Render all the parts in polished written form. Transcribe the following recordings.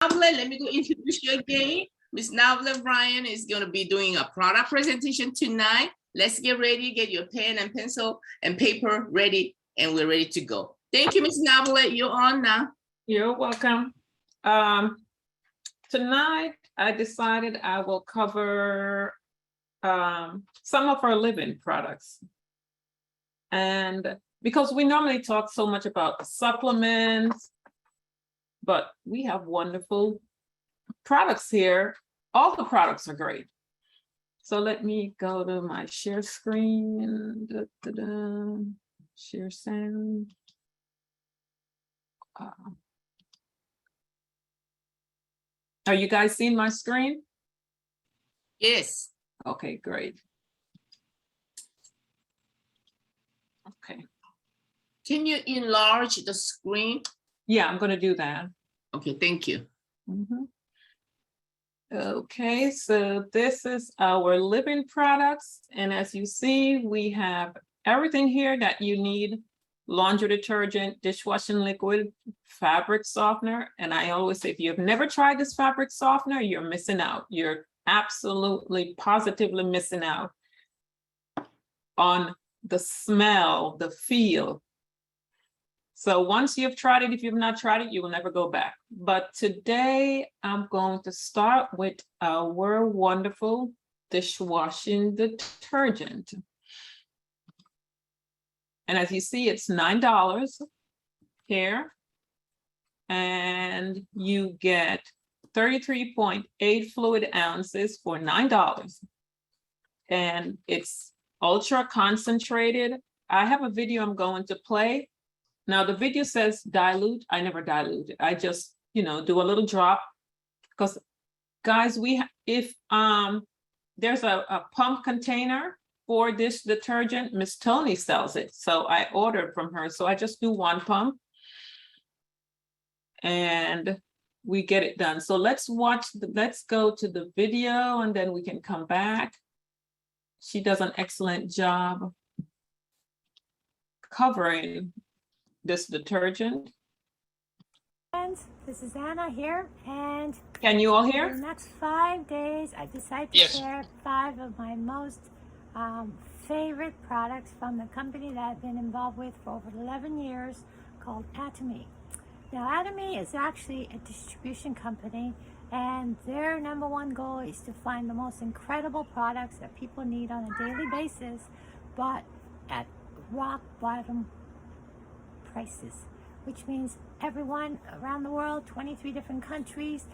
Novelet, let me go introduce you again. Miss Novelet Bryan is going to be doing a product presentation tonight. Let's get ready, get your pen and pencil and paper ready, and we're ready to go. Thank you, Miss Novelet. You're on now. You're welcome. Tonight, I decided I will cover some of our living products. And because we normally talk so much about supplements, but we have wonderful products here. All the products are great. So let me go to my share screen. Share sound. Are you guys seeing my screen? Yes. Okay, great. Okay. Can you enlarge the screen? Yeah, I'm going to do that. Okay, thank you. Okay, so this is our living products. And as you see, we have everything here that you need: laundry detergent, dishwashing liquid, fabric softener. And I always say, if you've never tried this fabric softener, you're missing out. You're absolutely, positively missing out on the smell, the feel. So once you've tried it, if you've not tried it, you will never go back. But today I'm going to start with our wonderful dishwashing detergent. And as you see, it's $9 here. And you get 33.8 fluid ounces for $9. And it's ultra concentrated. I have a video I'm going to play. Now the video says dilute. I never dilute it. I just, do a little drop, because guys, if there's a pump container for this detergent, Miss Tony sells it. So I ordered from her. So I just do one pump and we get it done. So let's go to the video and then we can come back. She does an excellent job covering this detergent. Friends, this is Anna here, and can you all hear? For the next 5 days, I decided to share 5 of my most favorite products from the company that I've been involved with for over 11 years, called Atomy. Now, Atomy is actually a distribution company, and their #1 goal is to find the most incredible products that people need on a daily basis, but at rock bottom prices, which means everyone around the world, 23 different countries,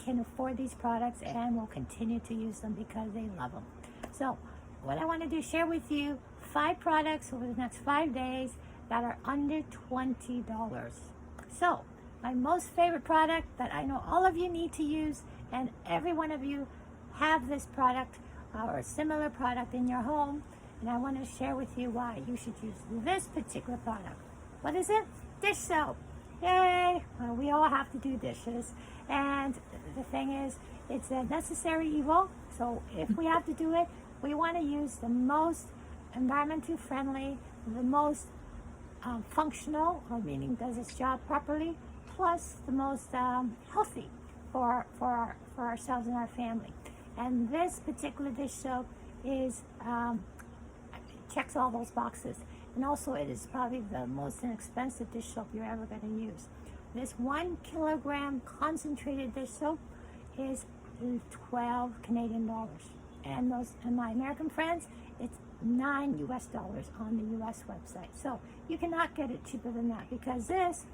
can afford these products and will continue to use them because they love them. So what I want to do is share with you 5 products over the next 5 days that are under $20. So my most favorite product that I know all of you need to use, and every one of you have this product or a similar product in your home, and I want to share with you why you should use this particular product. What is it? Dish soap. Yay! Well, we all have to do dishes, and the thing is, it's a necessary evil. So if we have to do it, we want to use the most environmentally friendly, the most functional, or meaning does its job properly, plus the most healthy for ourselves and our family. And this particular dish soap is checks all those boxes. And also, it is probably the most inexpensive dish soap you're ever going to use. This 1 kilogram concentrated dish soap is 12 Canadian dollars. And my American friends, it's $9 US on the US website. So you cannot get it cheaper than that, because this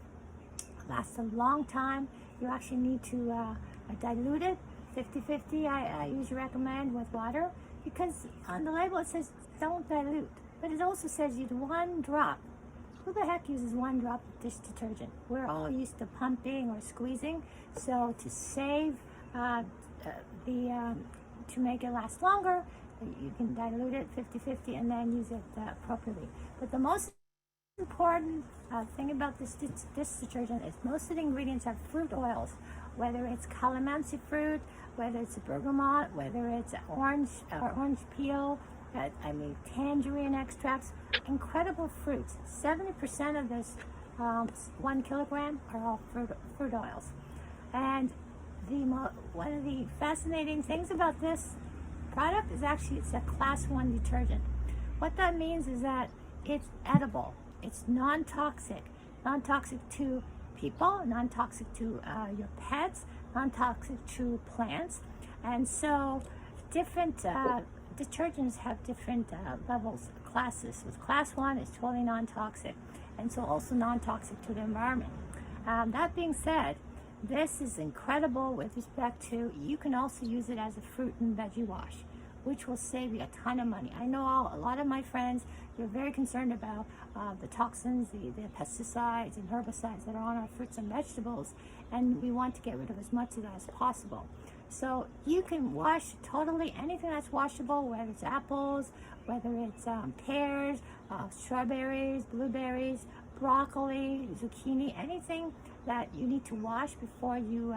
lasts a long time. You actually need to dilute it 50-50. I usually recommend with water, because on the label it says don't dilute. But it also says use 1 drop. Who the heck uses 1 drop of dish detergent? We're all used to pumping or squeezing. So to save to make it last longer, you can dilute it 50-50 and then use it appropriately. But the most important thing about this detergent is most of the ingredients are fruit oils, whether it's calamansi fruit, whether it's bergamot, whether it's orange peel, tangerine extracts, incredible fruits. 70% of this 1 kilogram are all fruit oils. And one of the fascinating things about this product is actually it's a class 1 detergent. What that means is that it's edible, it's non-toxic to people, non-toxic to your pets, non-toxic to plants. And so different detergents have different levels, classes. With class 1, it's totally non-toxic, and so also non-toxic to the environment. That being said, this is incredible with respect to, you can also use it as a fruit and veggie wash, which will save you a ton of money. I know a lot of my friends, you're very concerned about the toxins, the pesticides and herbicides that are on our fruits and vegetables, and we want to get rid of as much of that as possible. So you can wash totally anything that's washable, whether it's apples, whether it's pears, strawberries, blueberries, broccoli, zucchini, anything that you need to wash before you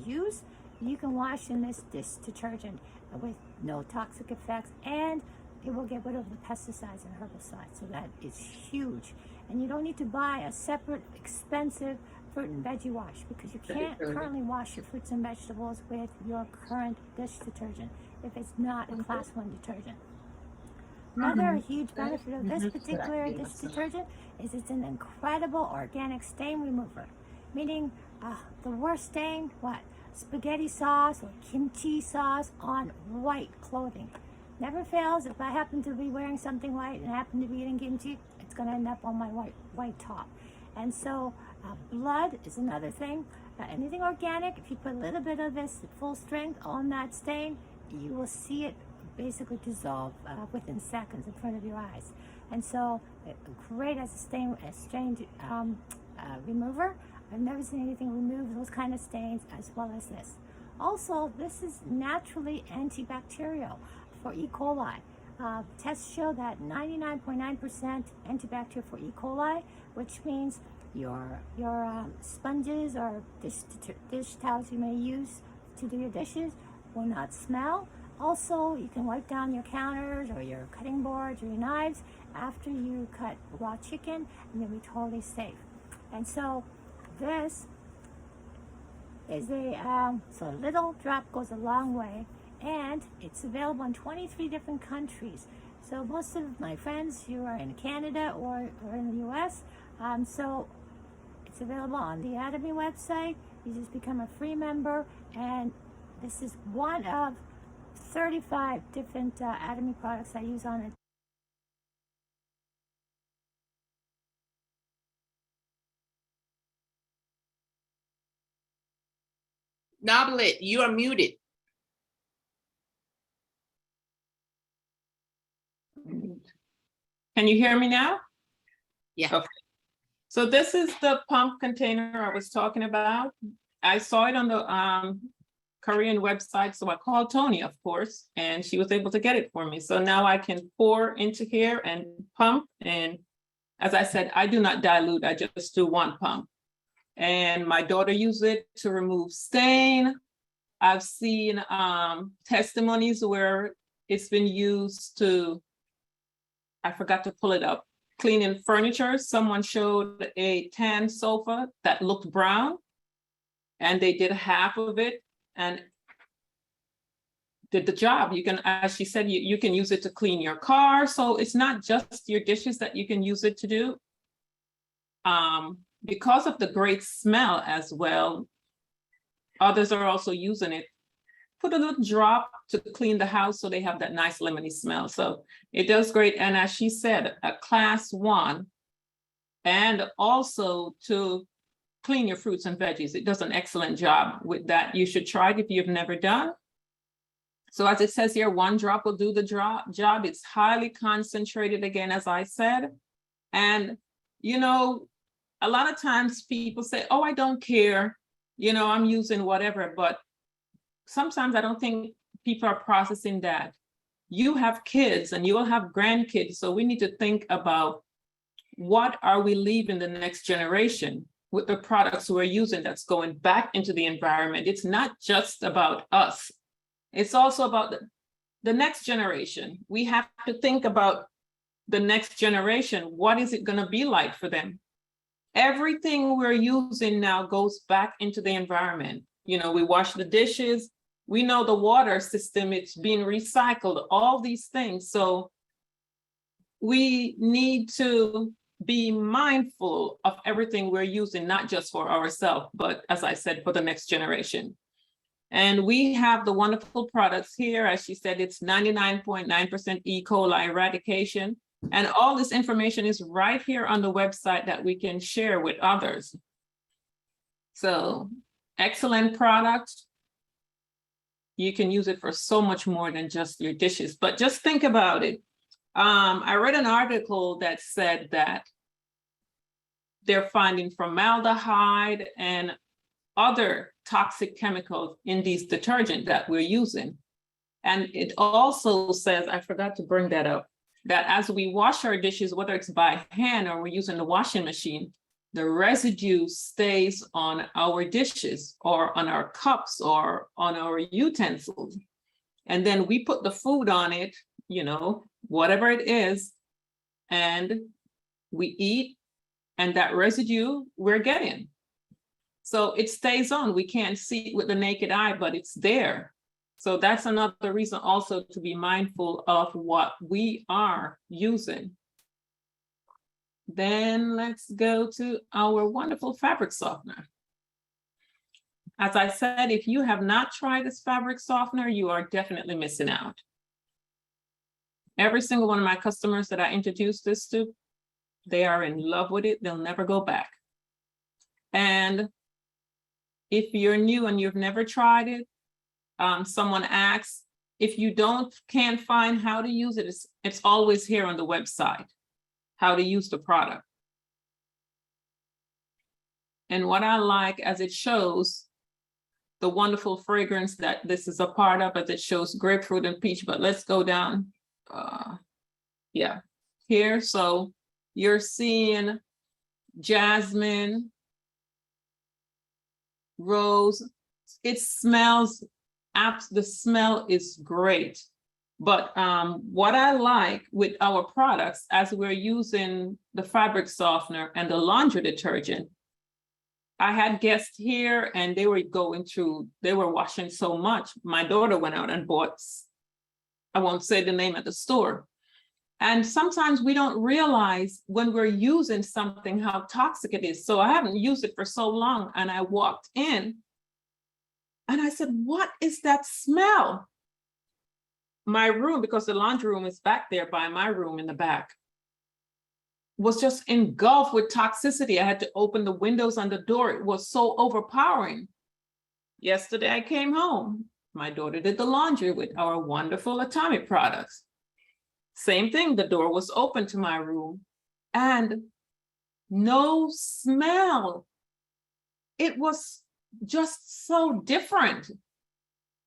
use, you can wash in this detergent with no toxic effects, and it will get rid of the pesticides and herbicides. So that is huge. And you don't need to buy a separate expensive fruit and veggie wash, because you can't currently wash your fruits and vegetables with your current dish detergent if it's not a class 1 detergent. Another huge benefit of this particular dish detergent is it's an incredible organic stain remover, meaning the worst stain, what? Spaghetti sauce or kimchi sauce on white clothing. Never fails. If I happen to be wearing something white and happen to be eating kimchi, it's going to end up on my white top. And so blood is another thing. Anything organic, if you put a little bit of this at full strength on that stain, you will see it basically dissolve within seconds in front of your eyes. And so great as a stain remover. I've never seen anything remove those kind of stains as well as this. Also, this is naturally antibacterial for E. coli. Tests show that 99.9% antibacterial for E. coli, which means your sponges or dish towels you may use to do your dishes will not smell. Also, you can wipe down your counters or your cutting boards or your knives after you cut raw chicken, and you'll be totally safe. And so this is so a little drop goes a long way, and it's available in 23 different countries. So most of my friends, you are in Canada or in the US, so it's available on the Atomy website. You just become a free member, and this is one of 35 different Atomy products I use on it. Novelet, you are muted. Can you hear me now? Yeah. Okay. So this is the pump container I was talking about. I saw it on the Korean website, so I called Tony, of course, and she was able to get it for me. So now I can pour into here and pump. And as I said, I do not dilute, I just do one pump. And my daughter used it to remove stain. I've seen testimonies where it's been used to, I forgot to pull it up, cleaning furniture. Someone showed a tan sofa that looked brown, and they did half of it and did the job. You can, as she said, you can use it to clean your car. So it's not just your dishes that you can use it to do. Because of the great smell as well, others are also using it. Put a little drop to clean the house so they have that nice lemony smell. So it does great. And as she said, a class 1, and also to clean your fruits and veggies. It does an excellent job with that. You should try it if you've never done. So as it says here, 1 drop will do the job. It's highly concentrated, again, as I said. And, you know, a lot of times people say, oh, I don't care, you know, I'm using whatever, but sometimes I don't think people are processing that. You have kids and you will have grandkids, so we need to think about what are we leaving the next generation with the products we're using that's going back into the environment. It's not just about us. It's also about the next generation. We have to think about the next generation. What is it going to be like for them? Everything we're using now goes back into the environment. we wash the dishes. We know the water system, it's being recycled, all these things. So we need to be mindful of everything we're using, not just for ourselves, but as I said, for the next generation. And we have the wonderful products here. As she said, it's 99.9% E. coli eradication. And all this information is right here on the website that we can share with others. So excellent product. You can use it for so much more than just your dishes, but just think about it. I read an article that said that they're finding formaldehyde and other toxic chemicals in these detergents that we're using. And it also says, I forgot to bring that up, that as we wash our dishes, whether it's by hand or we're using the washing machine, the residue stays on our dishes or on our cups or on our utensils. And then we put the food on it, whatever it is, and we eat, and that residue we're getting. So it stays on. We can't see it with the naked eye, but it's there. So that's another reason also to be mindful of what we are using. Then let's go to our wonderful fabric softener. As I said, if you have not tried this fabric softener, you are definitely missing out. Every single one of my customers that I introduce this to, they are in love with it. They'll never go back. And if you're new and you've never tried it, someone asks, if you can't find how to use it, it's always here on the website, how to use the product. And what I like, as it shows the wonderful fragrance that this is a part of, as it shows grapefruit and peach, but let's go down, here. So you're seeing jasmine, rose. It smells, the smell is great. But what I like with our products, as we're using the fabric softener and the laundry detergent, I had guests here and they were washing so much. My daughter went out and bought, I won't say the name at the store. And sometimes we don't realize when we're using something how toxic it is. So I haven't used it for so long, and I walked in and I said, what is that smell? My room, because the laundry room is back there by my room in the back, was just engulfed with toxicity. I had to open the windows and the door. It was so overpowering. Yesterday I came home. My daughter did the laundry with our wonderful Atomy products. Same thing, the door was open to my room and no smell. It was just so different.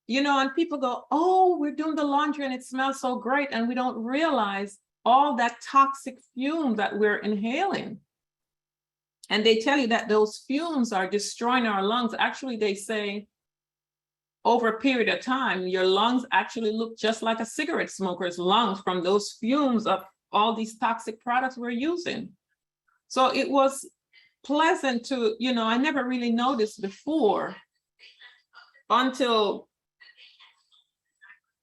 And people go, oh, we're doing the laundry and it smells so great. And we don't realize all that toxic fume that we're inhaling. And they tell you that those fumes are destroying our lungs. Actually, they say over a period of time, your lungs actually look just like a cigarette smoker's lungs from those fumes of all these toxic products we're using. So it was pleasant to, I never really noticed before until,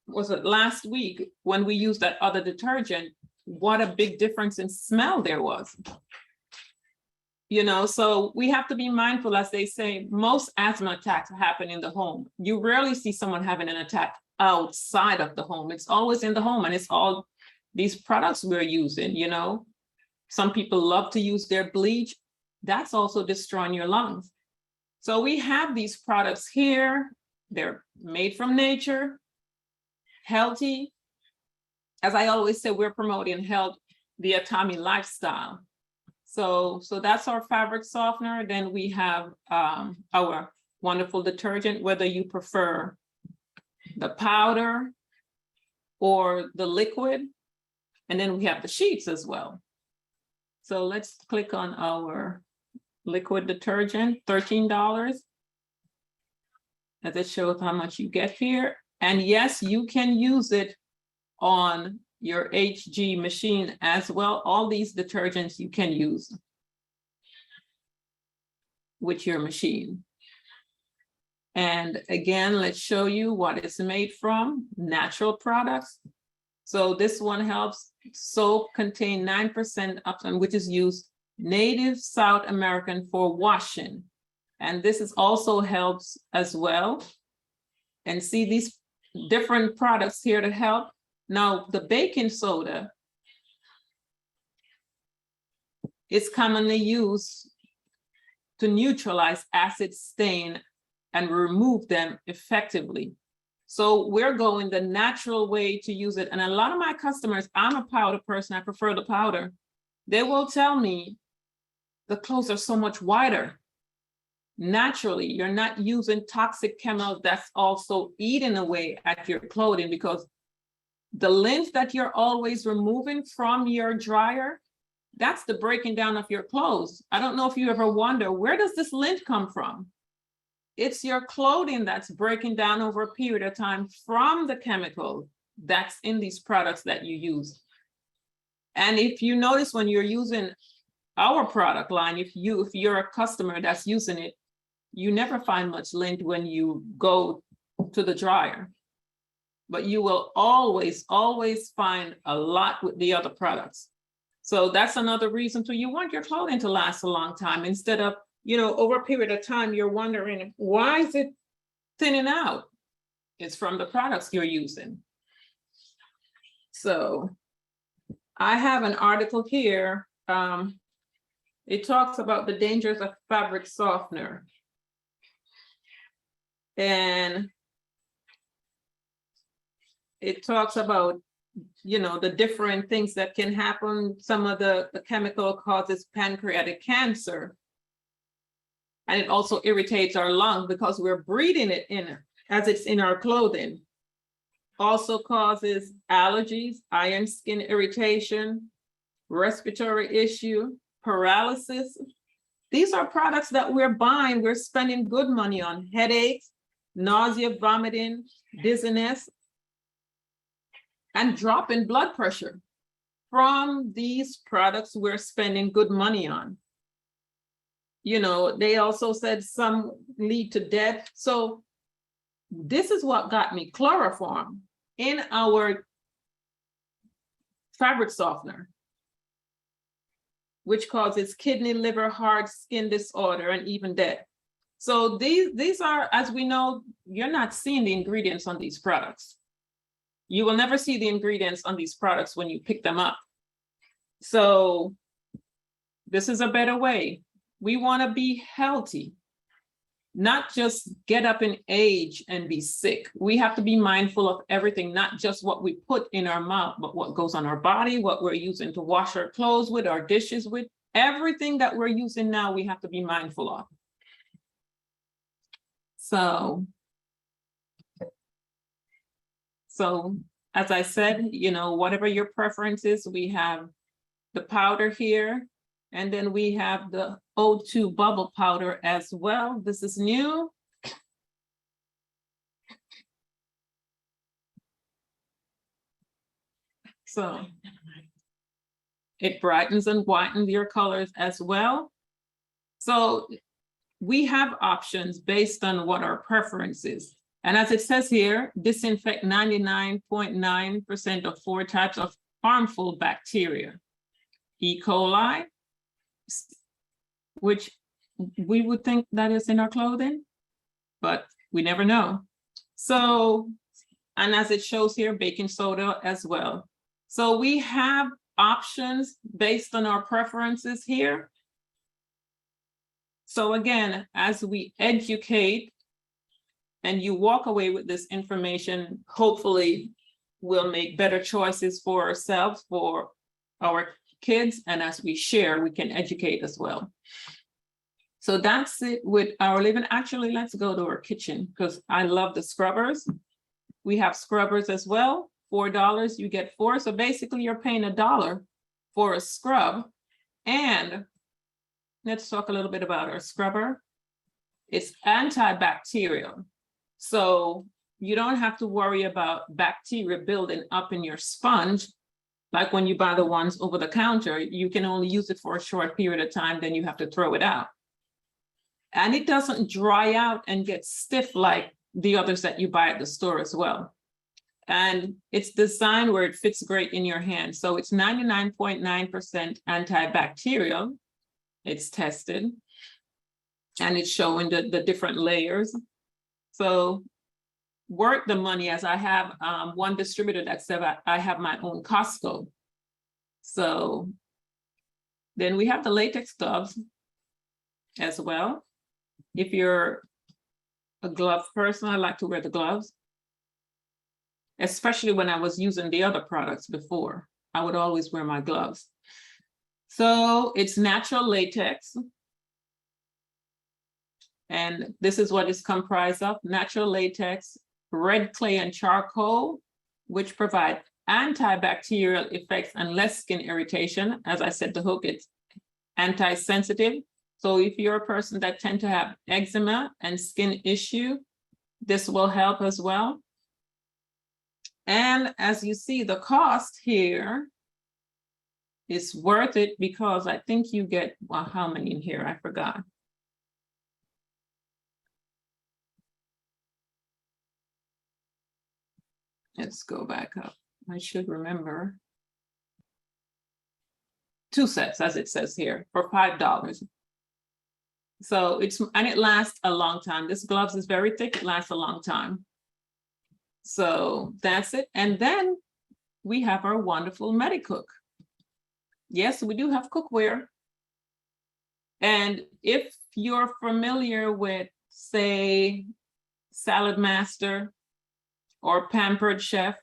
was it last week when we used that other detergent, what a big difference in smell there was. So we have to be mindful, as they say, most asthma attacks happen in the home. You rarely see someone having an attack outside of the home. It's always in the home, and it's all these products we're using, Some people love to use their bleach. That's also destroying your lungs. So we have these products here. They're made from nature, healthy. As I always say, we're promoting health, the Atomy lifestyle. So that's our fabric softener. Then we have our wonderful detergent, whether you prefer the powder or the liquid. And then we have the sheets as well. So let's click on our liquid detergent, $13. As it shows how much you get here. And yes, you can use it on your HG machine as well. All these detergents you can use with your machine. And again, let's show you what it's made from, natural products. So this one helps. Soap contain 9% uptime, which is used native South American for washing. And this is also helps as well. And see these different products here to help. Now, the baking soda is commonly used to neutralize acid stain and remove them effectively. So we're going the natural way to use it. And a lot of my customers, I'm a powder person, I prefer the powder. They will tell me the clothes are so much whiter. Naturally, you're not using toxic chemicals that's also eating away at your clothing, because the lint that you're always removing from your dryer, that's the breaking down of your clothes. I don't know if you ever wonder, where does this lint come from? It's your clothing that's breaking down over a period of time from the chemical that's in these products that you use. And if you notice when you're using our product line, if you're a customer that's using it, you never find much lint when you go to the dryer. But you will always find a lot with the other products. So that's another reason to, you want your clothing to last a long time, instead of, over a period of time, you're wondering, why is it thinning out? It's from the products you're using. So I have an article here. It talks about the dangers of fabric softener. And it talks about, the different things that can happen. Some of the chemical causes pancreatic cancer. And it also irritates our lungs because we're breathing it in as it's in our clothing. Also causes allergies, iron skin irritation, respiratory issue, paralysis. These are products that we're buying, we're spending good money on. Headaches, nausea, vomiting, dizziness, and drop in blood pressure. From these products we're spending good money on. They also said some lead to death. So this is what got me: chloroform in our fabric softener, which causes kidney, liver, heart, skin disorder, and even death. So these are, as we know, you're not seeing the ingredients on these products. You will never see the ingredients on these products when you pick them up. So this is a better way. We want to be healthy, not just get up in age and be sick. We have to be mindful of everything, not just what we put in our mouth, but what goes on our body, what we're using to wash our clothes with, our dishes with. Everything that we're using now, we have to be mindful of. So as I said, whatever your preference is, we have the powder here, and then we have the O2 bubble powder as well. This is new. So it brightens and whitens your colors as well. So we have options based on what our preference is. And as it says here, disinfect 99.9% of 4 types of harmful bacteria. E. coli, which we would think that is in our clothing, but we never know. So, and as it shows here, baking soda as well. So we have options based on our preferences here. So again, as we educate and you walk away with this information, hopefully we'll make better choices for ourselves, for our kids, and as we share, we can educate as well. So that's it with our living. Actually, let's go to our kitchen because I love the scrubbers. We have scrubbers as well. $4, you get 4. So basically you're paying $1 for a scrub. And let's talk a little bit about our scrubber. It's antibacterial. So you don't have to worry about bacteria building up in your sponge. Like when you buy the ones over the counter, you can only use it for a short period of time, then you have to throw it out. And it doesn't dry out and get stiff like the others that you buy at the store as well. And it's designed where it fits great in your hand. So it's 99.9% antibacterial. It's tested. And it's showing the different layers. So worth the money, as I have one distributor that said I have my own Costco. So then we have the latex gloves as well. If you're a glove person, I like to wear the gloves, especially when I was using the other products before. I would always wear my gloves. So it's natural latex. And this is what it's comprised of: natural latex, red clay, and charcoal, which provide antibacterial effects and less skin irritation. As I said, the hook, it's anti-sensitive. So if you're a person that tend to have eczema and skin issue, this will help as well. And as you see, the cost here is worth it because I think you get, well, how many in here? I forgot. Let's go back up. I should remember. 2 sets, as it says here, for $5. So and it lasts a long time. This gloves is very thick, it lasts a long time. So that's it. And then we have our wonderful MediCook. Yes, we do have cookware. And if you're familiar with, say, Salad Master or Pampered Chef,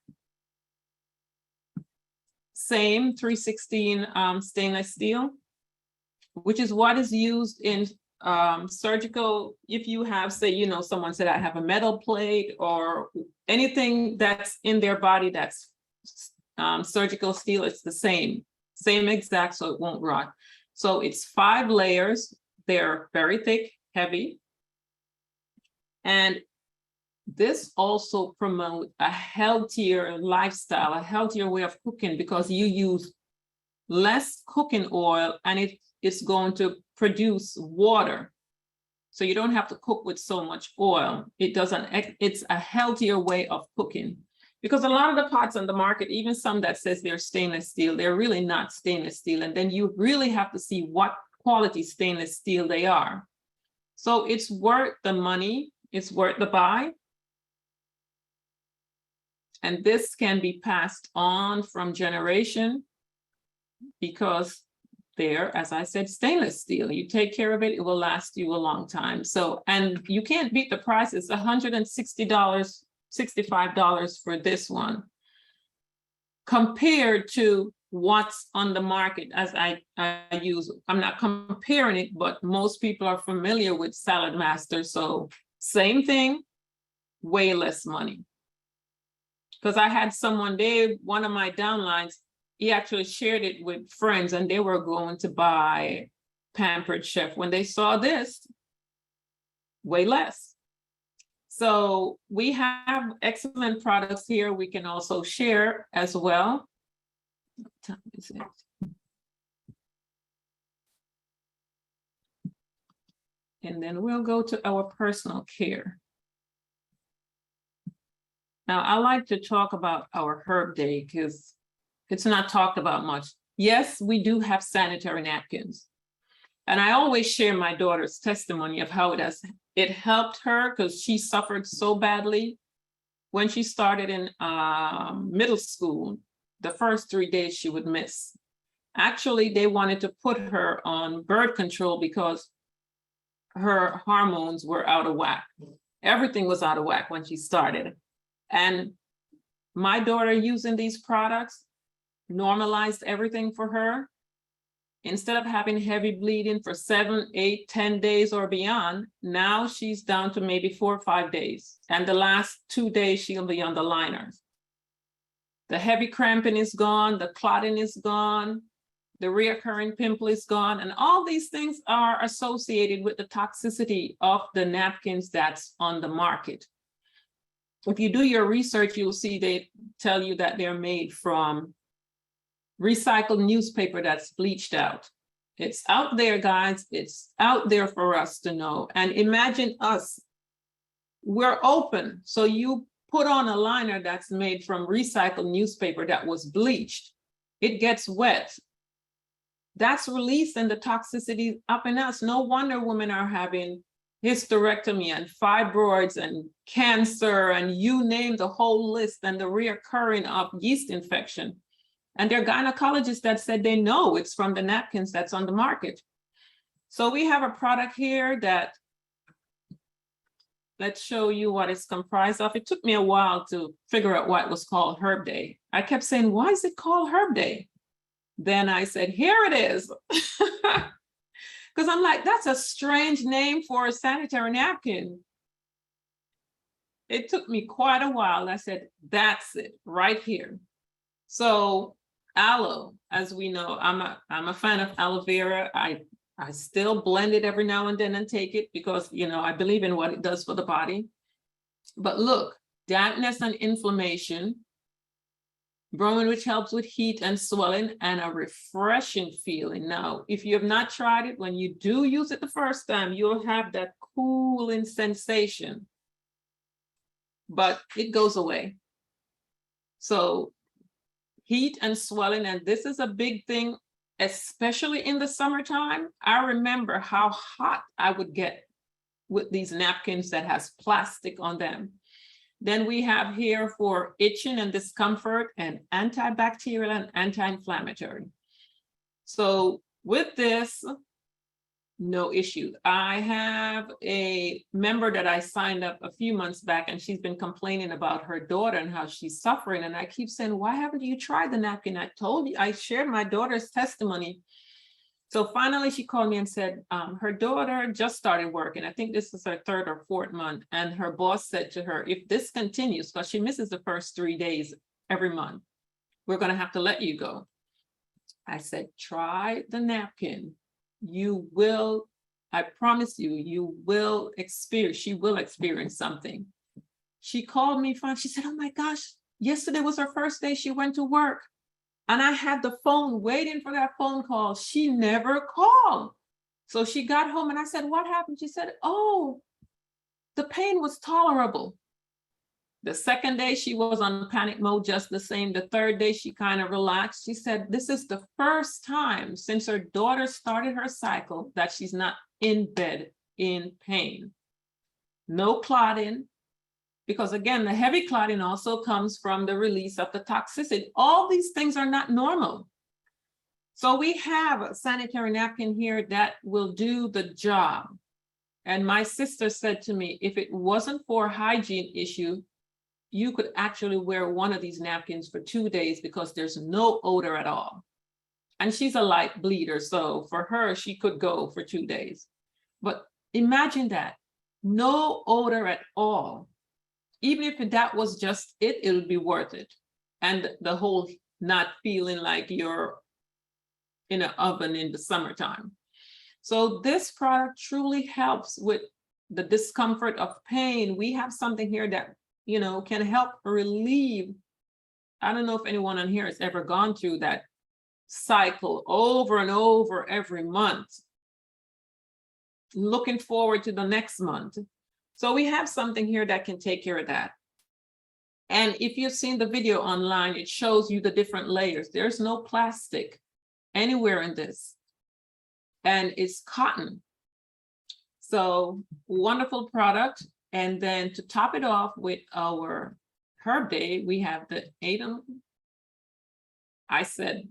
same 316 stainless steel, which is what is used in surgical. If you have, say, you know, someone said, I have a metal plate or anything that's in their body that's surgical steel, it's the same exact, so it won't rot. So it's 5 layers. They're very thick, heavy. And this also promotes a healthier lifestyle, a healthier way of cooking, because you use less cooking oil and it's going to produce water. So you don't have to cook with so much oil. It's a healthier way of cooking, because a lot of the pots on the market, even some that says they're stainless steel, they're really not stainless steel. And then you really have to see what quality stainless steel they are. So it's worth the money. It's worth the buy. And this can be passed on from generation because they're, as I said, stainless steel. You take care of it, it will last you a long time. So, and you can't beat the price. It's $160, $65 for this one, compared to what's on the market. As I'm not comparing it, but most people are familiar with Salad Master. So same thing, way less money. Because I had someone, one of my downlines, he actually shared it with friends and they were going to buy Pampered Chef. When they saw this, way less. So we have excellent products here. We can also share as well. What time is it? And then we'll go to our personal care. Now, I like to talk about our herb day because it's not talked about much. Yes, we do have sanitary napkins. And I always share my daughter's testimony of how it helped her, because she suffered so badly. When she started in middle school, the first 3 days she would miss. Actually, they wanted to put her on birth control because her hormones were out of whack. Everything was out of whack when she started. And my daughter, using these products, normalized everything for her. Instead of having heavy bleeding for 7, 8, 10 days or beyond, now she's down to maybe 4 or 5 days. And the last 2 days, she'll be on the liners. The heavy cramping is gone, the clotting is gone, the reoccurring pimple is gone, and all these things are associated with the toxicity of the napkins that's on the market. If you do your research, you'll see they tell you that they're made from recycled newspaper that's bleached out. It's out there, guys. It's out there for us to know. And imagine us, we're open. So you put on a liner that's made from recycled newspaper that was bleached. It gets wet. That's releasing the toxicity up in us. No wonder women are having hysterectomy and fibroids and cancer and you name the whole list, and the reoccurring of yeast infection. And there are gynecologists that said they know it's from the napkins that's on the market. So we have a product here that, let's show you what it's comprised of. It took me a while to figure out why it was called Herb Day. I kept saying, why is it called Herb Day? Then I said, here it is. Because I'm like, that's a strange name for a sanitary napkin. It took me quite a while. I said, that's it right here. So aloe, as we know, I'm a fan of aloe vera. I still blend it every now and then and take it because, you know, I believe in what it does for the body. But look, dampness and inflammation, bromine, which helps with heat and swelling, and a refreshing feeling. Now, if you have not tried it, when you do use it the first time, you'll have that cooling sensation, but it goes away. So heat and swelling, and this is a big thing, especially in the summertime. I remember how hot I would get with these napkins that has plastic on them. Then we have here for itching and discomfort and antibacterial and anti-inflammatory. So with this, no issue. I have a member that I signed up a few months back, and she's been complaining about her daughter and how she's suffering. And I keep saying, why haven't you tried the napkin? I told you, I shared my daughter's testimony. So finally she called me and said, her daughter just started working. I think this is her 3rd or 4th month. And her boss said to her, if this continues, because she misses the first 3 days every month, we're going to have to let you go. I said, try the napkin. You will, I promise you, you will experience, she will experience something. She called me from, she said, oh my gosh, yesterday was her first day she went to work. And I had the phone waiting for that phone call. She never called. So she got home and I said, what happened? She said, oh, the pain was tolerable. The second day she was on panic mode just the same. The third day she kind of relaxed. She said, this is the first time since her daughter started her cycle that she's not in bed in pain. No clotting. Because again, the heavy clotting also comes from the release of the toxicity. All these things are not normal. So we have a sanitary napkin here that will do the job. And my sister said to me, if it wasn't for a hygiene issue, you could actually wear one of these napkins for 2 days because there's no odor at all. And she's a light bleeder, so for her, she could go for 2 days. But imagine that, no odor at all. Even if that was just it, it would be worth it. And the whole not feeling like you're in an oven in the summertime. So this product truly helps with the discomfort of pain. We have something here that, you know, can help relieve. I don't know if anyone on here has ever gone through that cycle over and over every month, looking forward to the next month. So we have something here that can take care of that. And if you've seen the video online, it shows you the different layers. There's no plastic anywhere in this. And it's cotton. So wonderful product. And then to top it off with our Herb Day, we have the Atomy. I said,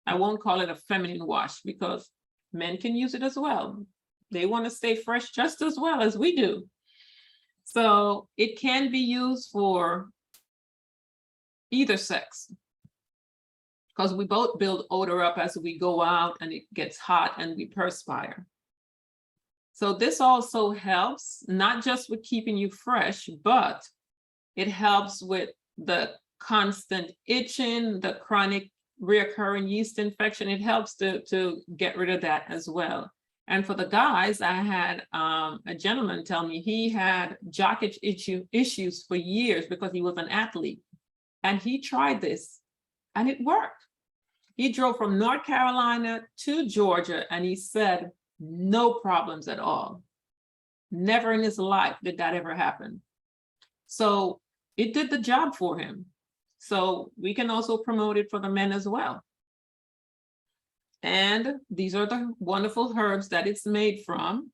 I won't call it a feminine wash because men can use it as well. They want to stay fresh just as well as we do. So it can be used for either sex because we both build odor up as we go out and it gets hot and we perspire. So this also helps not just with keeping you fresh, but it helps with the constant itching, the chronic reoccurring yeast infection. It helps to get rid of that as well. And for the guys, I had a gentleman tell me he had jock itch issues for years because he was an athlete. And he tried this and it worked. He drove from North Carolina to Georgia, and he said no problems at all. Never in his life did that ever happen. So it did the job for him. So we can also promote it for the men as well. And these are the wonderful herbs that it's made from.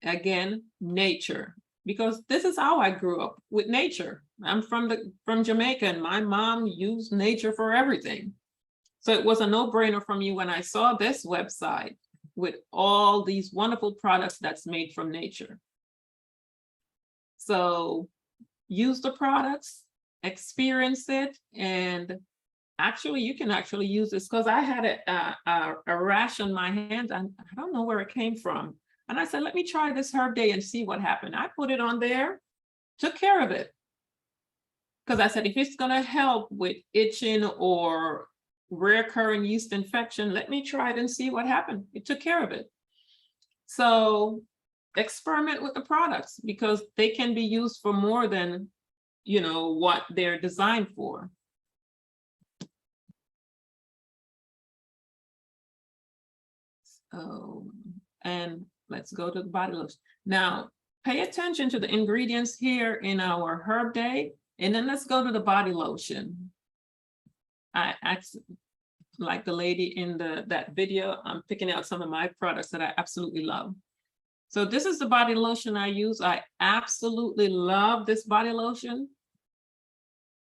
Again, nature, because this is how I grew up, with nature. I'm from Jamaica, and my mom used nature for everything. So it was a no-brainer for me when I saw this website with all these wonderful products that's made from nature. So use the products, experience it, and actually you can actually use this, because I had a rash on my hand, and I don't know where it came from. And I said, let me try this herb day and see what happened. I put it on there, took care of it. Because I said, if it's gonna help with itching or recurring yeast infection, let me try it and see what happened. It took care of it. So experiment with the products, because they can be used for more than, you know, what they're designed for. So, and let's go to the body lotion. Now, pay attention to the ingredients here in our herb day, and then let's go to the body lotion. I actually, like the lady in that video, I'm picking out some of my products that I absolutely love. So this is the body lotion I use. I absolutely love this body lotion.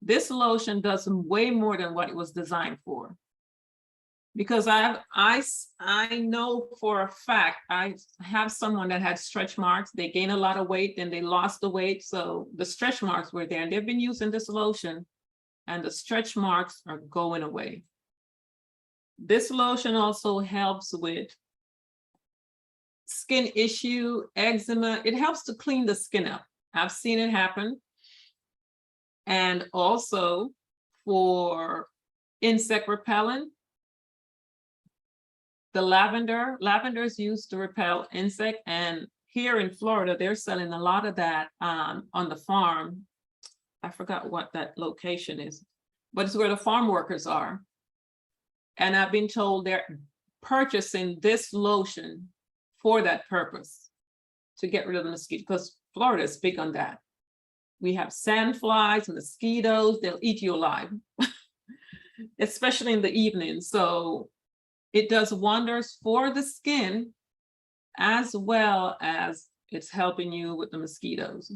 This lotion does way more than what it was designed for. Because I know for a fact, I have someone that had stretch marks. They gained a lot of weight, then they lost the weight. So the stretch marks were there, and they've been using this lotion, and the stretch marks are going away. This lotion also helps with skin issue, eczema. It helps to clean the skin up. I've seen it happen. And also for insect repellent, the lavender is used to repel insect. And here in Florida, they're selling a lot of that on the farm. I forgot what that location is, but it's where the farm workers are. And I've been told they're purchasing this lotion for that purpose, to get rid of the mosquito, because Florida is big on that. We have sand flies, mosquitoes, they'll eat you alive, especially in the evening. So it does wonders for the skin, as well as it's helping you with the mosquitoes.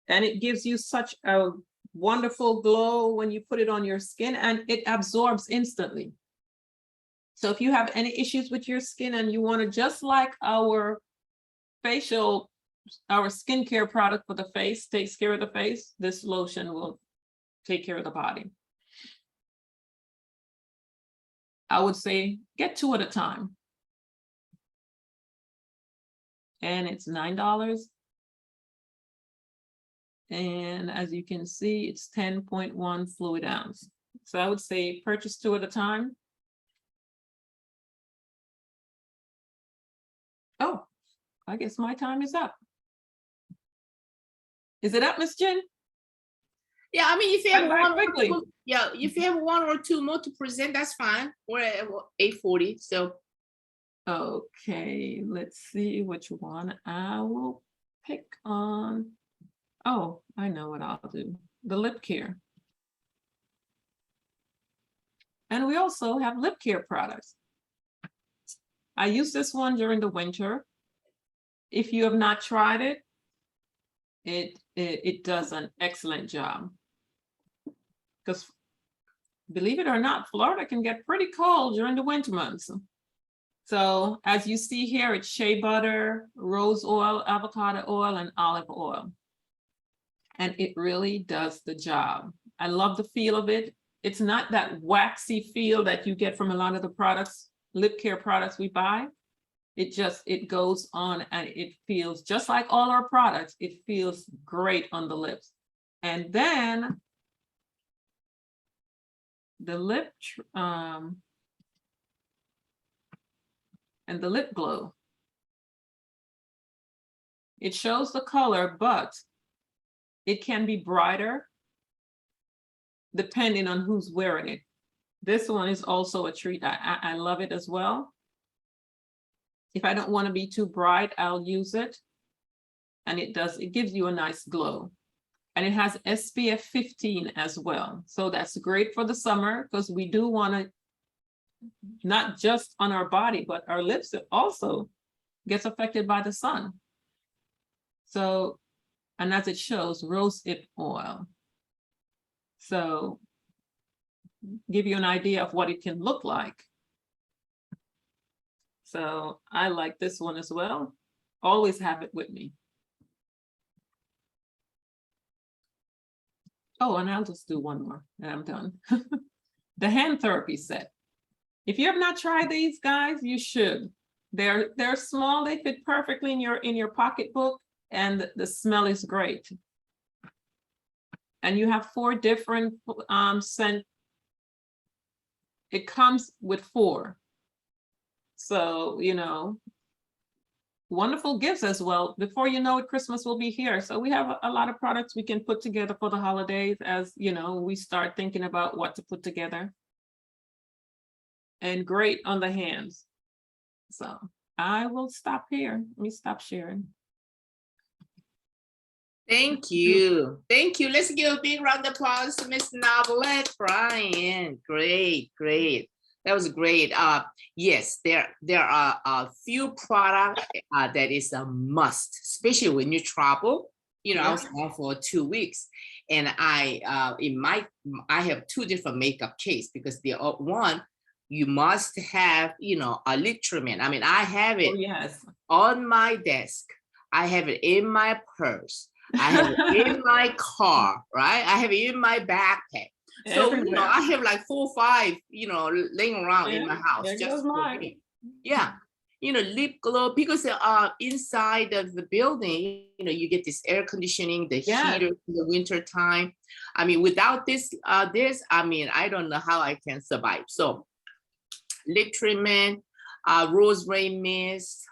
And it gives you such a wonderful glow when you put it on your skin, and it absorbs instantly. So if you have any issues with your skin and you want to, just like our skincare product for the face takes care of the face, this lotion will take care of the body. I would say get 2 at a time. And it's $9. And as you can see, it's 10.1 fluid ounce. So I would say purchase 2 at a time. Oh, I guess my time is up. Is it up, Miss Jen? Yeah, I mean, if you have quickly. If you have 1 or 2 more to present, that's fine. We're at 8:40, so. Okay, let's see which one I will pick on. Oh, I know what I'll do. The lip care. And we also have lip care products. I use this one during the winter. If you have not tried it, it does an excellent job. Because believe it or not, Florida can get pretty cold during the winter months. So as you see here, it's shea butter, rose oil, avocado oil, and olive oil. And it really does the job. I love the feel of it. It's not that waxy feel that you get from a lot of the products, lip care products we buy. It goes on and it feels just like all our products. It feels great on the lips. And then the lip and the lip glow. It shows the color, but it can be brighter depending on who's wearing it. This one is also a treat. I love it as well. If I don't want to be too bright, I'll use it. And it gives you a nice glow. And it has SPF 15 as well. So that's great for the summer because we do want to, not just on our body, but our lips also gets affected by the sun. So, and as it shows, rosehip oil. So give you an idea of what it can look like. So I like this one as well. Always have it with me. Oh, and I'll just do one more and I'm done. The hand therapy set. If you have not tried these, guys, you should. They're small, they fit perfectly in your pocketbook, and the smell is great. And you have 4 different scent. It comes with 4. So, you know, wonderful gifts as well. Before you know it, Christmas will be here. So we have a lot of products we can put together for the holidays as, you know, we start thinking about what to put together. And great on the hands. So I will stop here. Let me stop sharing. Thank you. Thank you. Let's give a big round of applause to Miss Novelet, Bryan. Great, great. That was great. Yes, there are a few products that is a must, especially when you travel. You know, I was gone for 2 weeks, and I have 2 different makeup case because the one you must have, you know, a lip treatment. I mean, I have it on my desk. I have it in my purse. I have it in my car, right? I have it in my backpack. So, you know, I have like 4 or 5, you know, laying around in my house. Just for me. Yeah. You know, lip glow, because inside of the building, you know, you get this air conditioning, the heater in the winter time. I mean, without this, I mean, I don't know how I can survive. So lip treatment, rosemary mist,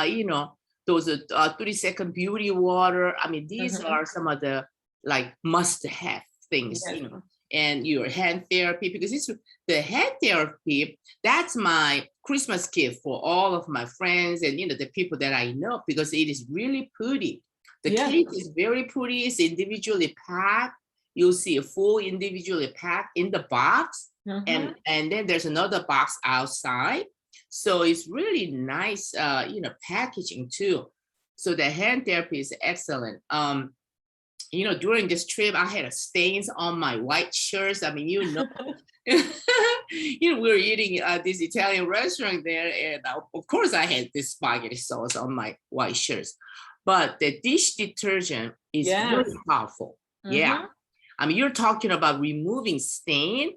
you know, those are 30-second beauty water. I mean, these are some of the like must-have things, you know. And your hand therapy, because it's the hand therapy, that's my Christmas gift for all of my friends and, you know, the people that I know, because it is really pretty. The case is very pretty. It's individually packed. You'll see a full individually packed in the box. And then there's another box outside. So it's really nice, you know, packaging too. So the hand therapy is excellent. You know, during this trip, I had stains on my white shirts. I mean, you know, you know, we were eating at this Italian restaurant there, and of course, I had this spaghetti sauce on my white shirts. But the dish detergent is really powerful. Yeah, I mean, you're talking about removing stain.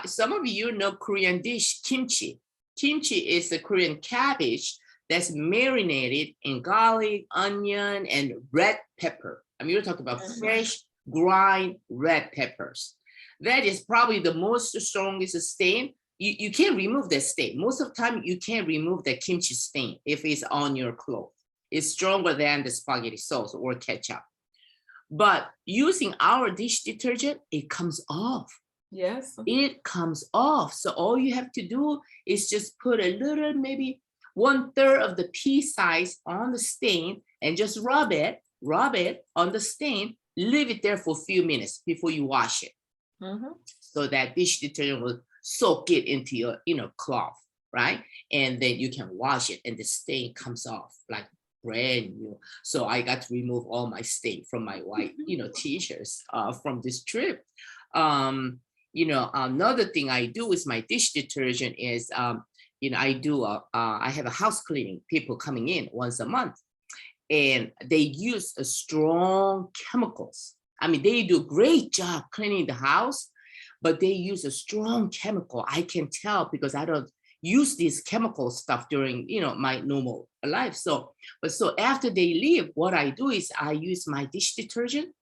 Some of you know Korean dish kimchi. Kimchi is a Korean cabbage that's marinated in garlic, onion, and red pepper. I mean, you're talking about fresh, grind red peppers. That is probably the most strongest stain. You can't remove that stain. Most of the time, you can't remove the kimchi stain if it's on your clothes. It's stronger than the spaghetti sauce or ketchup. But using our dish detergent, it comes off. Yes. It comes off. So all you have to do is just put a little, maybe 1/3 of the pea size on the stain and just rub it on the stain, leave it there for a few minutes before you wash it. So that dish detergent will soak it into your, you know, cloth, right? And then you can wash it and the stain comes off like brand new. So I got to remove all my stain from my white, you know, t-shirts from this trip. You know, another thing I do with my dish detergent is, you know, I have a house cleaning, people coming in once a month. And they use a strong chemicals. I mean, they do a great job cleaning the house, but they use a strong chemical. I can tell because I don't use this chemical stuff during, you know, my normal life. So after they leave, what I do is I use my dish detergent,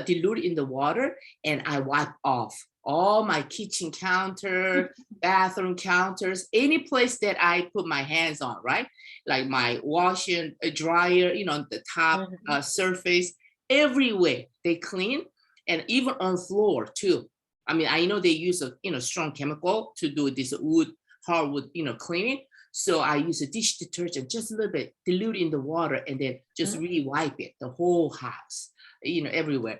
dilute in the water, and I wipe off all my kitchen counter, bathroom counters, any place that I put my hands on, right? Like my washer, dryer, you know, the top surface, everywhere they clean, and even on floor too. I mean, I know they use a, strong chemical to do this hardwood, cleaning. So I use a dish detergent, just a little bit, dilute in the water, and then just really wipe it, the whole house, everywhere.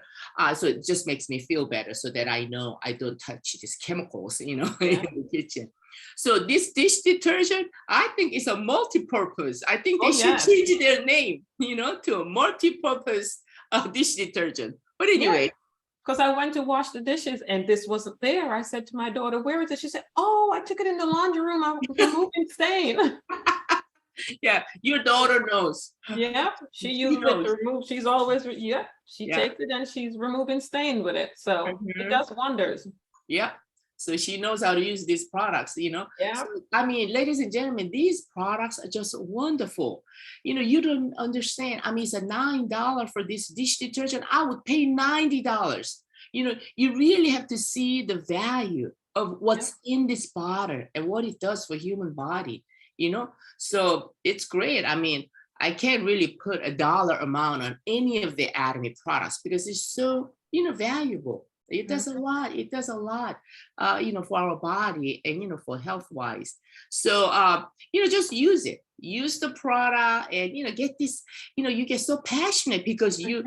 So it just makes me feel better, so that I know I don't touch these chemicals, in the kitchen. So this dish detergent, I think it's a multi-purpose. I think they should change their name, to a multi-purpose dish detergent. But anyway. Because I went to wash the dishes and this wasn't there. I said to my daughter, "Where is it?" She said, "Oh, I took it in the laundry room. I'm removing stain." Yeah, your daughter knows. Yeah, she used it to remove. She's always, she takes it and she's removing stain with it. So it does wonders. Yeah. So she knows how to use these products, Yeah. So, I mean, ladies and gentlemen, these products are just wonderful. You don't understand. I mean, it's a $9 for this dish detergent. I would pay $90. You really have to see the value of what's in this bottle and what it does for human body, So it's great. I mean, I can't really put a dollar amount on any of the Atomy products because it's so, valuable. It does a lot. It does a lot, for our body and, for health wise. So, just use it. Use the product and, get this, you get so passionate because you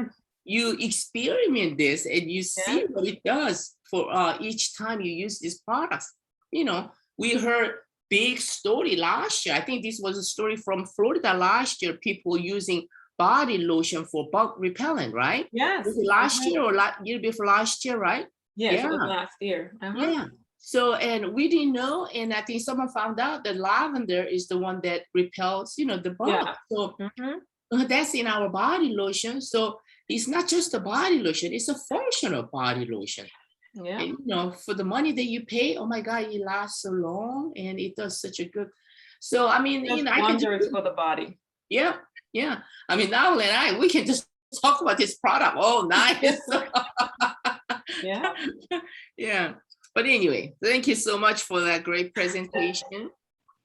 experiment this and you see what it does for each time you use these products. We heard big story last year. I think this was a story from Florida last year, people using body lotion for bug repellent, right? Yes. Was it last year or year before last year, right? Yes, it was last year. Yeah. So, and we didn't know, and I think someone found out that lavender is the one that repels, the bug. Yeah. So that's in our body lotion. So it's not just a body lotion; it's a functional body lotion. Yeah. And, for the money that you pay, oh my God, it lasts so long and it does such a good. So I mean, I can wonders for the body. Yeah. Yeah. I mean, Novelet and we can just talk about this product all night. Yeah. Yeah. But anyway, thank you so much for that great presentation.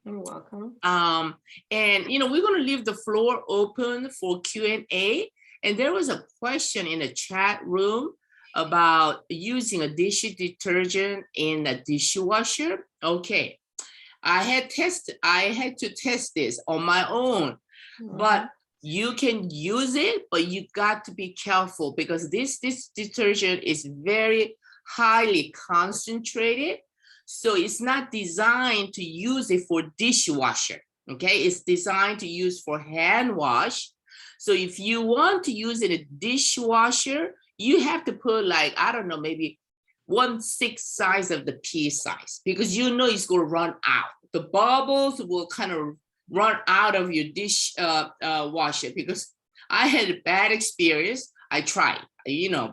You're welcome. And we're going to leave the floor open for Q&A. And there was a question in the chat room about using a dish detergent in a dishwasher. Okay. I had to test this on my own. But you can use it, but you got to be careful because this detergent is very highly concentrated. So it's not designed to use it for dishwasher. Okay, it's designed to use for hand wash. So if you want to use it in a dishwasher, you have to put like, I don't know, maybe 1/6 size of the pea size because it's going to run out. The bubbles will kind of run out of your dish washer because I had a bad experience. I tried,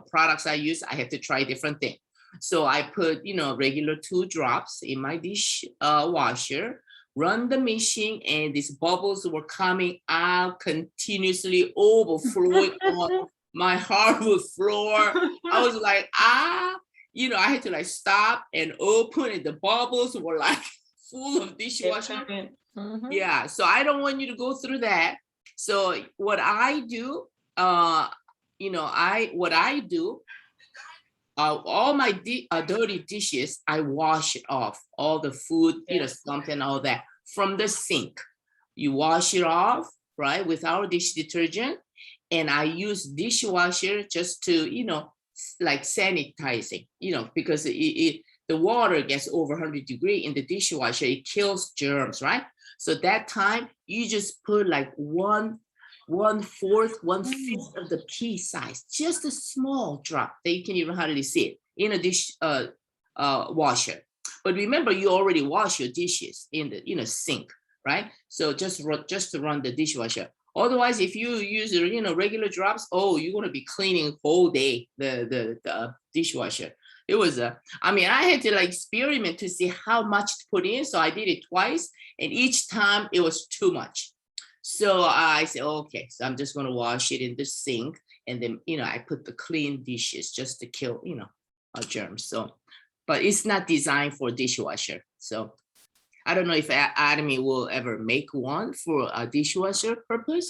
products I use, I had to try different things. So I put, regular 2 drops in my dish washer, run the machine, and these bubbles were coming out continuously, overflowing on my hardwood floor. I was like, I had to like stop and open it. The bubbles were like full of dishwasher. Yeah, so I don't want you to go through that. So what I do, all my dirty dishes, I wash it off, all the food, something, all that from the sink. You wash it off, right, with our dish detergent, and I use dishwasher just to, like sanitizing, because the water gets over 100 degrees in the dishwasher, it kills germs, right? So that time you just put like 1/4, 1/5 of the pea size, just a small drop that you can even hardly see it in a dish washer. But remember, you already wash your dishes in the sink, right? So just to run the dishwasher. Otherwise, if you use regular drops, you're going to be cleaning whole day the dishwasher. It was I had to like experiment to see how much to put in. So I did it twice, and each time it was too much. So I said, okay, so I'm just going to wash it in the sink, and then I put the clean dishes just to kill germs. So, but it's not designed for dishwasher. So I don't know if Atomy will ever make one for a dishwasher purpose.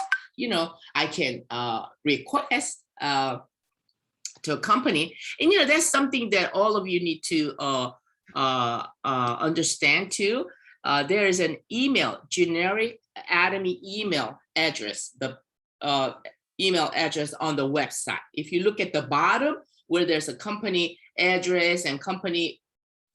I can request to a company. And that's something that all of you need to understand too. There is an email, generic Atomy email address, the email address on the website. If you look at the bottom where there's a company address and company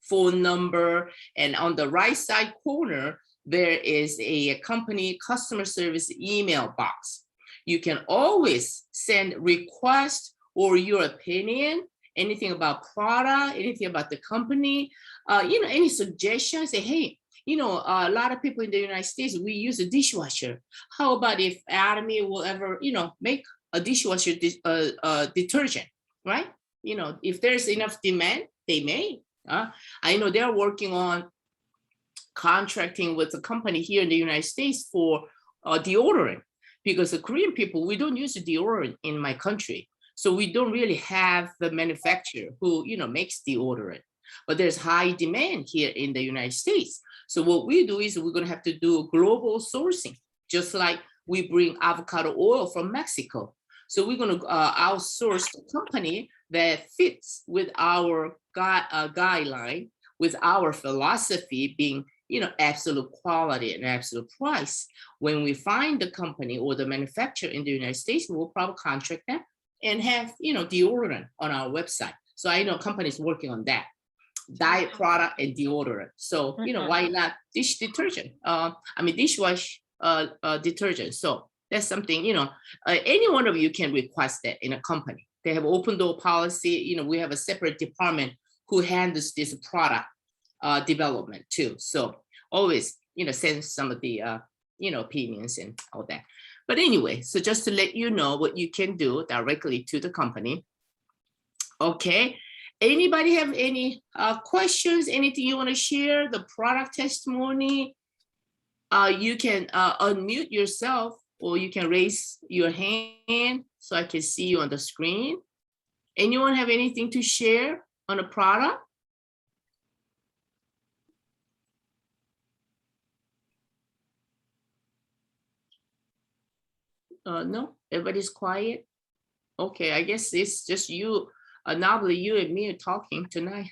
phone number, and on the right side corner, there is a company customer service email box. You can always send requests or your opinion, anything about product, anything about the company, any suggestions. Say, hey, a lot of people in the United States, we use a dishwasher. How about if Atomy will ever, make a dishwasher detergent, right? If there's enough demand, they may. I know they're working on contracting with a company here in the United States for deodorant, because the Korean people, we don't use deodorant in my country. So we don't really have the manufacturer who, makes deodorant. But there's high demand here in the United States. So what we do is we're going to have to do global sourcing, just like we bring avocado oil from Mexico. So we're going to outsource the company that fits with our guideline, with our philosophy being, absolute quality and absolute price. When we find the company or the manufacturer in the United States, we'll probably contract them and have, deodorant on our website. So I know companies working on that. Diet product and deodorant. So, why not dish detergent? Dishwash detergent. So that's something, any one of you can request that in a company. They have open door policy. We have a separate department who handles this product development too. So always, send some of the, opinions and all that. But anyway, so just to let you know what you can do directly to the company. Okay. Anybody have any questions? Anything you want to share? The product testimony? You can unmute yourself, or you can raise your hand so I can see you on the screen. Anyone have anything to share on a product? No, everybody's quiet. Okay, I guess it's just you. Novelet, you and me are talking tonight.